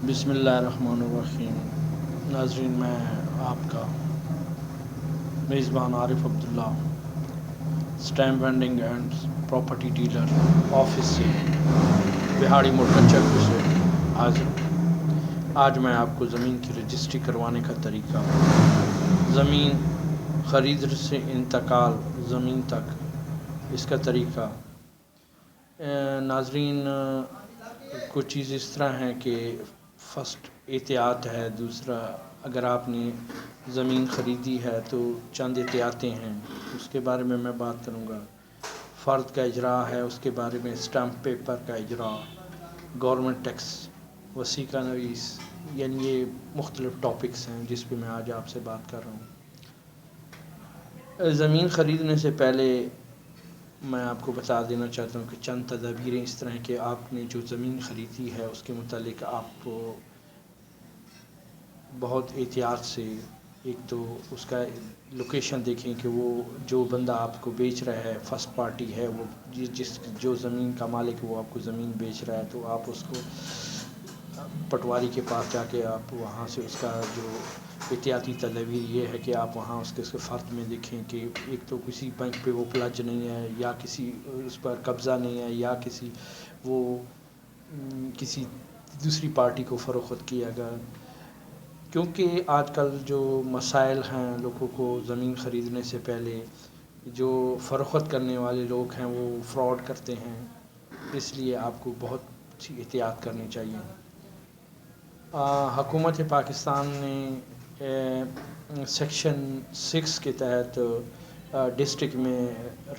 بسم اللہ الرحمن الرحیم۔ ناظرین، میں آپ کا میزبان Arif Abdullah, stamp vending and property dealer office سے، بہاڑی موٹر چک سے حاضر۔ آج میں آپ کو زمین کی رجسٹری کروانے کا طریقہ، زمین خرید سے انتقال زمین تک، اس کا طریقہ۔ ناظرین، کچھ چیز اس طرح ہیں کہ فرسٹ احتیاط ہے، دوسرا اگر آپ نے زمین خریدی ہے تو چند احتیاطیں ہیں، اس کے بارے میں بات کروں گا۔ فرد کا اجراء ہے، اس کے بارے میں اسٹمپ پیپر کا اجراء، گورنمنٹ ٹیکس، وثیقہ نویس، یعنی یہ مختلف ٹاپکس ہیں جس پہ میں آج آپ سے بات کر رہا ہوں۔ زمین خریدنے سے پہلے میں آپ کو بتا دینا چاہتا ہوں کہ چند تدابیریں اس طرح کہ آپ نے جو زمین خریدی ہے اس کے متعلق آپ کو بہت احتیاط سے، ایک تو اس کا لوکیشن دیکھیں کہ وہ جو بندہ آپ کو بیچ رہا ہے فرسٹ پارٹی ہے، وہ جو زمین کا مالک ہے وہ آپ کو زمین بیچ رہا ہے، تو آپ اس کو پٹواری کے پاس جا کے آپ وہاں سے اس کا جو احتیاطی تدابیر یہ ہے کہ آپ وہاں اس کے فرد میں دیکھیں کہ ایک تو کسی بینک پہ وہ پلج نہیں ہے، یا کسی اس پر قبضہ نہیں ہے، یا کسی دوسری پارٹی کو فروخت کیا گیا، کیونکہ آج کل جو مسائل ہیں لوگوں کو زمین خریدنے سے پہلے، جو فروخت کرنے والے لوگ ہیں وہ فراڈ کرتے ہیں، اس لیے آپ کو بہت سی احتیاط کرنی چاہیے۔ حکومت پاکستان نے سیکشن 6 کے تحت ڈسٹرکٹ میں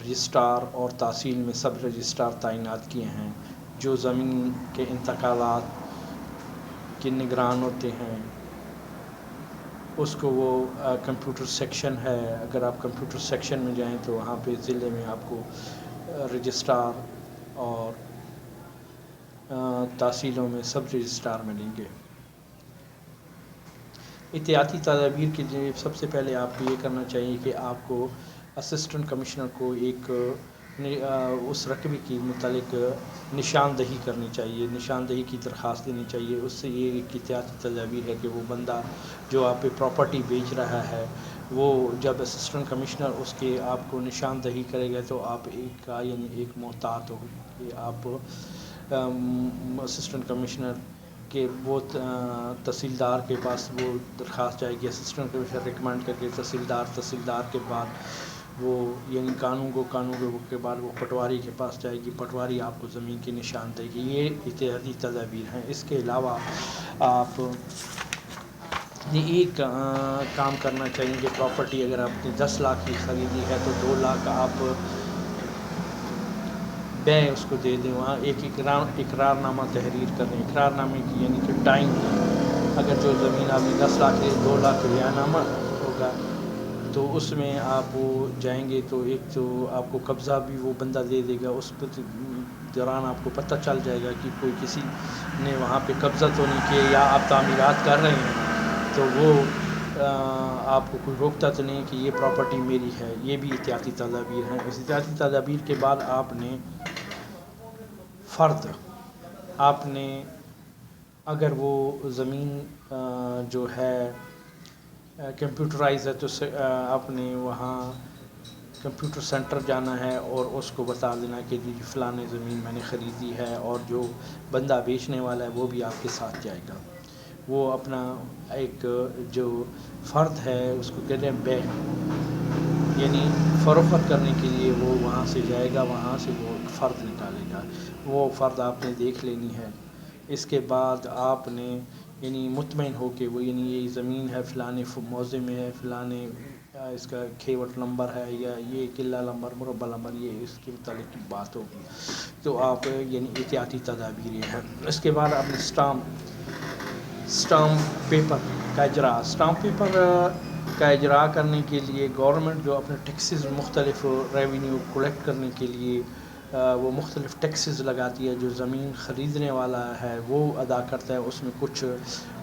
رجسٹرار اور تحصیل میں سب رجسٹرار تعینات کیے ہیں، جو زمین کے انتقالات کے نگران ہوتے ہیں۔ اس کو وہ کمپیوٹر سیکشن ہے، اگر آپ کمپیوٹر سیکشن میں جائیں تو وہاں پہ ضلع میں آپ کو رجسٹرار اور تحصیلوں میں سب رجسٹرار ملیں گے۔ احتیاطی تدابیر کے لیے سب سے پہلے آپ کو یہ کرنا چاہیے کہ آپ کو اسسٹنٹ کمشنر کو ایک اس رقبے کے متعلق نشاندہی کرنی چاہیے، نشاندہی کی درخواست دینی چاہیے۔ اس سے یہ ایک احتیاطی تدابیر ہے کہ وہ بندہ جو آپ پہ پراپرٹی بیچ رہا ہے، وہ جب اسسٹنٹ کمشنر اس کے آپ کو نشاندہی کرے گا تو آپ ایک محتاط ہو کہ آپ اسسٹنٹ کمشنر کہ وہ تحصیلدار کے پاس وہ درخواست جائے گی، اسسٹنٹ کمشنر ریکمینڈ کر کے تحصیلدار کے بعد وہ یعنی قانون کے بعد وہ پٹواری کے پاس جائے گی، پٹواری آپ کو زمین کی نشان دے گی۔ یہ احتیاطی تدابیر ہیں۔ اس کے علاوہ آپ نے ایک کام کرنا چاہیے کہ پراپرٹی اگر آپ نے 10 لاکھ کی خریدی ہے تو 2 لاکھ آپ بینک اس کو دے دیں، وہاں ایک اقرار نامہ تحریر کریں، اقرار نامے کی یعنی کہ ٹائم دیں۔ اگر جو زمین آپ نے 10 لاکھ ہے 2 لاکھ کا بیان نامہ ہوگا تو اس میں آپ وہ جائیں گے تو ایک تو آپ کو قبضہ بھی وہ بندہ دے دے گا، اس دوران آپ کو پتہ چل جائے گا کہ کوئی کسی نے وہاں پہ قبضہ تو نہیں کیا، یا آپ تعمیرات کر رہے ہیں تو وہ آپ کو کوئی روکتا تو نہیں کہ یہ پراپرٹی میری ہے۔ یہ بھی احتیاطی تدابیر ہیں۔ اس احتیاطی تدابیر کے بعد آپ نے اگر وہ زمین جو ہے کمپیوٹرائز ہے تو آپ نے وہاں کمپیوٹر سینٹر جانا ہے اور اس کو بتا دینا کہ جی فلاں زمین میں نے خریدی ہے، اور جو بندہ بیچنے والا ہے وہ بھی آپ کے ساتھ جائے گا۔ وہ اپنا ایک جو فرد ہے اس کو کہتے ہیں بے، یعنی فروخت کرنے کے لیے وہ وہاں سے جائے گا، وہاں سے وہ فرد نکالے گا، وہ فرد آپ نے دیکھ لینی ہے۔ اس کے بعد آپ نے یعنی مطمئن ہو کہ وہ یعنی یہ زمین ہے فلانے موضع میں ہے، فلانے اس کا کھیوٹ نمبر ہے، یا یہ قلعہ نمبر، مربع نمبر، یہ اس کے متعلق بات ہوگی تو آپ یعنی احتیاطی تدابیر یہ ہیں۔ اس کے بعد آپ نے اسٹامپ پیپر کا اجراء، اسٹامپ پیپر کا اجراء کرنے کے لیے گورنمنٹ جو اپنے ٹیکسز مختلف ریونیو کلیکٹ کرنے کے لیے وہ مختلف ٹیکسز لگاتی ہے، جو زمین خریدنے والا ہے وہ ادا کرتا ہے، اس میں کچھ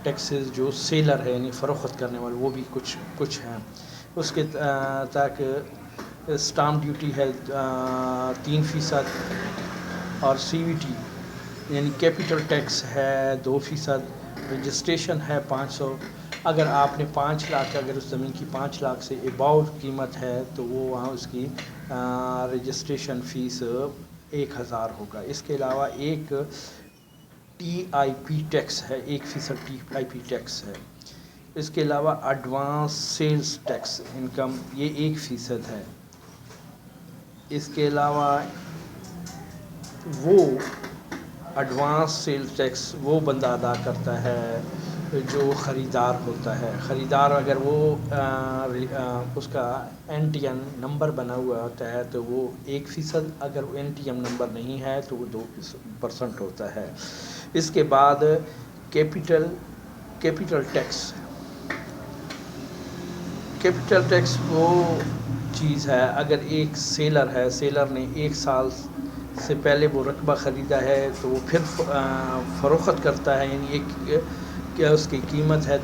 ٹیکسز جو سیلر ہے یعنی فروخت کرنے والے وہ بھی کچھ ہیں۔ اس کے تک اسٹامپ ڈیوٹی ہے 3% اور CVT یعنی کیپٹل ٹیکس ہے 2%، رجسٹریشن ہے 500. اگر آپ نے 5 لاکھ اگر اس زمین کی 5 لاکھ سے اباؤٹ قیمت ہے تو وہ وہاں اس کی رجسٹریشن فیس 1000 ہوگا. اس کے علاوہ ایک ٹی آئی پی ٹیکس ہے، 1% ٹی آئی پی ٹیکس ہے. اس کے علاوہ ایڈوانس سیلز ٹیکس انکم یہ 1% ہے. اس کے علاوہ وہ ایڈوانس سیل ٹیکس وہ بندہ ادا کرتا ہے جو خریدار ہوتا ہے. خریدار اگر وہ اس کا این ٹی ایم نمبر بنا ہوا ہوتا ہے تو وہ 1%، اگر وہ این ٹی ایم نمبر نہیں ہے تو وہ 2% ہوتا ہے. اس کے بعد کیپٹل ٹیکس. کیپٹل ٹیکس وہ چیز ہے اگر ایک سیلر ہے، سیلر نے 1 سال سے پہلے وہ رقبہ خریدا ہے تو وہ پھر فروخت کرتا ہے، یعنی کہ اس کی قیمت ہے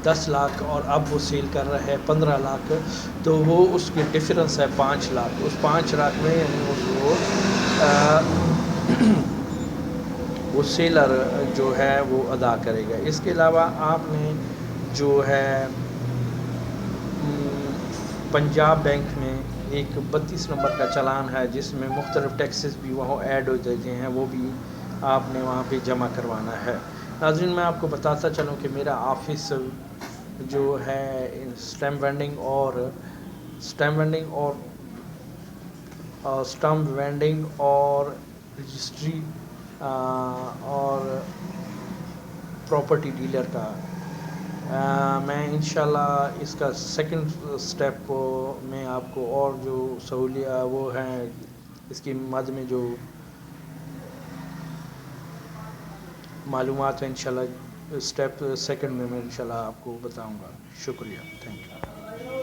10 لاکھ اور اب وہ سیل کر رہا ہے 15 لاکھ، تو وہ اس کی ڈفرینس ہے 5 لاکھ. اس 5 لاکھ میں یعنی وہ سیلر جو ہے وہ ادا کرے گا. اس کے علاوہ آپ نے جو ہے پنجاب بینک میں ایک 32 نمبر کا چلان ہے جس میں مختلف ٹیکسز بھی وہاں ایڈ ہو جاتے ہیں، وہ بھی آپ نے وہاں پہ جمع کروانا ہے. ناظرین میں آپ کو بتاتا چلوں کہ میرا آفس جو ہے اسٹیمپ وینڈنگ اور رجسٹری اور پراپرٹی ڈیلر کا، میں انشاءاللہ اس کا سیکنڈ سٹیپ میں آپ کو اور جو سہولیات وہ ہیں اس کی مد میں جو معلومات ہیں انشاءاللہ سٹیپ سیکنڈ میں انشاءاللہ آپ کو بتاؤں گا. شکریہ، تھینک یو.